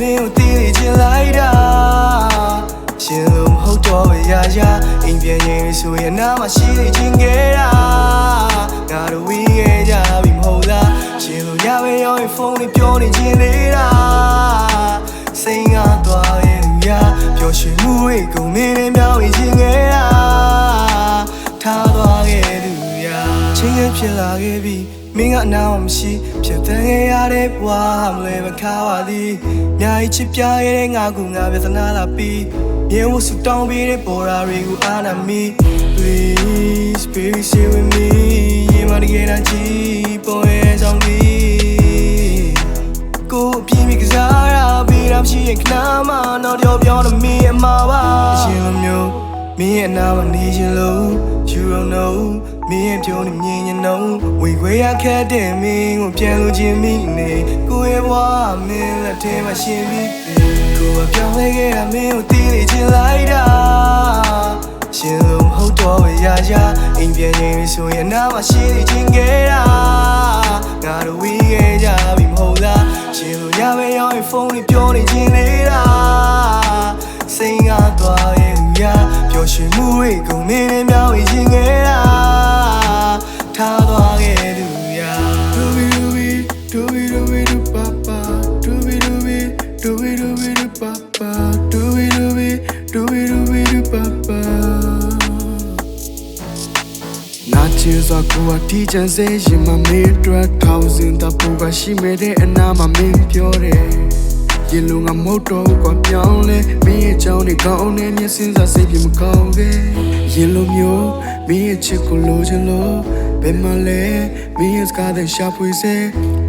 မင်းကိုတီးနေချင်လိုက်တာရှင်လို့မဟုတ်တော့ပဲရာရာအိမ်ပြန်ရင်ဆိုရင်နားမှာရှိနေချင်းခဲ့တာငါတို့ဝေးခဲ့ကြပြီမဟုတ်လားရှင်လို့ရပဲရောဖုန်းလေးပြောနေချင်းနေတာစိတ်ငါသွားရဲ့လူရပျော်ရွှင်မှုတွေကိုမင်းနဲ့မြောင်းရင်ချင်းခဲ့တာထားသွားခဲ့လူရချင်းရဲ့ဖြစ်လာခဲ့ပြီမင်းကအနာမရှိဖြစ်တဲ့ရတဲ့ဘဝမလဲမခါပါသည်မြိုင်ချစ်ပြရဲ့ငါကငါပြဿနာလာပြီးမြေဝဆူတောင်းပြီးတဲ့ပေါ်ရာတွေကိုအာနာမီ Please baby stay with me ရေမတကယ်တော့ကြည့်ပေါ်ရဲ့ဆောင်ပြီးကိုအပြင်းမိကစားရပြီးတော့ရှိရင်ခဏမှတော့ပြောတော့မင်းအမှားပါရှင်လိုမျိုးမင်းရဲ့နာမနေရှင်လို့ You don't know မင်းရဲ့ပြောနေမြင်ရင်တော့ဝေခွေရခက်တဲ့မင်းကိုပြန်လို့ချင်းမိနေကိုရဲ့ဘဝမင်းလက်ထဲမှာရှင်ပြီးကိုကပြောင်းလဲခဲ့တာမင်းကိုတီးနေချင်လိုက်တာရှင်လို့မဟုတ်တော့ပဲရာရာအိမ်ပြန်ရင်ဆိုရင်နားမှာရှိနေချင်းခဲ့တာငါတို့ဝေးခဲ့ကြပြီမဟုတ်လားရှင်လို့ရပဲရောဖုန်းလေးပြောနေချင်းနေတာစိတ်ငါသွားရဲ့လူရပျော်ရွှင်မှုတွေကိုမင်းနဲ့မြောင်းရင်ချင်းခဲ့တာထားသွားခဲ့လူရ Do we do we do we do we do papa do we do we do we do we do papa do we do we do we do we do papa နာချင်စွာကိုအတီးချင်စေရင်မမေးအတွက်ထောင်စင်တပူကရှိမဲ့တဲ့အနာမမင်းပြောတယ်ရေလုံငါမဟုတ်တော့ကွာပြောင်းလဲမင်းရဲ့ကြောင်းတွေကောင်းနေမျက်စင်းစားစိတ်ပြမကောင်းခဲ့ရေလုံမျိုးမင်းရဲ့ချစ်ကိုလိုချင်လို့ဘယ်မှာလဲမင်းရဲ့စကားတဲ့ရှာဖွေစေ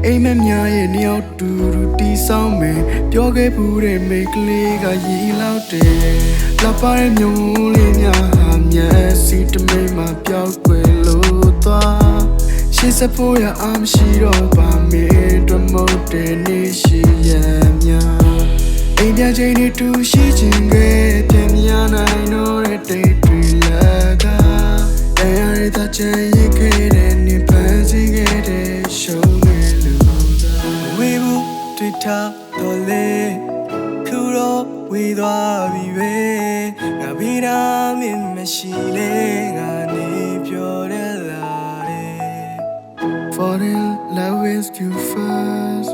အိမ်မက်များရဲ့နှစ်ယောက်တူတူတီးဆောင်မယ်ပြောခဲ့ဘူးတဲ့မိတ်ကလေးကရီလောက်တယ်လာပါရဲ့မျိုးလေးများဟာမျက်စိတမိတ်မှာပျောက်ကွယ်လို့သွားရှေ့စဖို့ရအမရှိတော့ပါမင်းတို့မဟုတ်တဲ့နေရှိရများအိမ်ပြန်ချိန်တွေတူရှိခြင်းကပြန်မရနိုင်တော့တဲ့တိတ်တွေလက်ကတရားရတဲ့ချင်ရခဲ့တဲ့နေပန်းစီခဲ့တဲ့ရှုံးနေလို့သာဝေဘူးတွေ့ထားတော့လေခုတော့ဝေသွားပြီပဲငါပြီးတာမင်းမရှိလေငါနေပြောတယ်လားFor in love with you first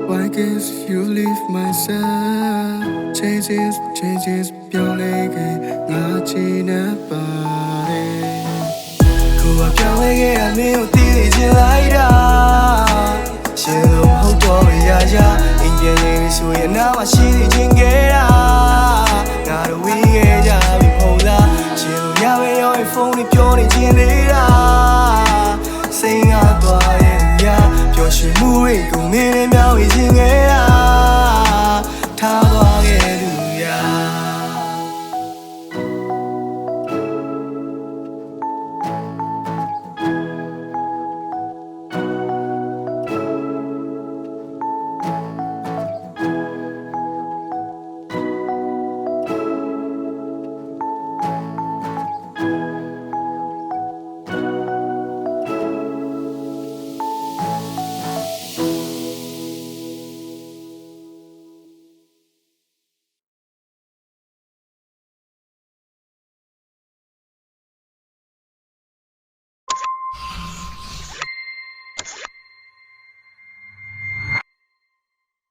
Why can't you leave myself Changes ပြောင်းလဲခဲ့ငါချင်နေပါတယ်ကိုကပြောင်းလဲခဲ့ရမင်းကိုတီးနေချင်လိုက်တာရှင်လို့မဟုတ်တော့ရာရာအိမ်ပြန်ရင်ဆိုရင်နားမှာရှိနေချင်းခဲ့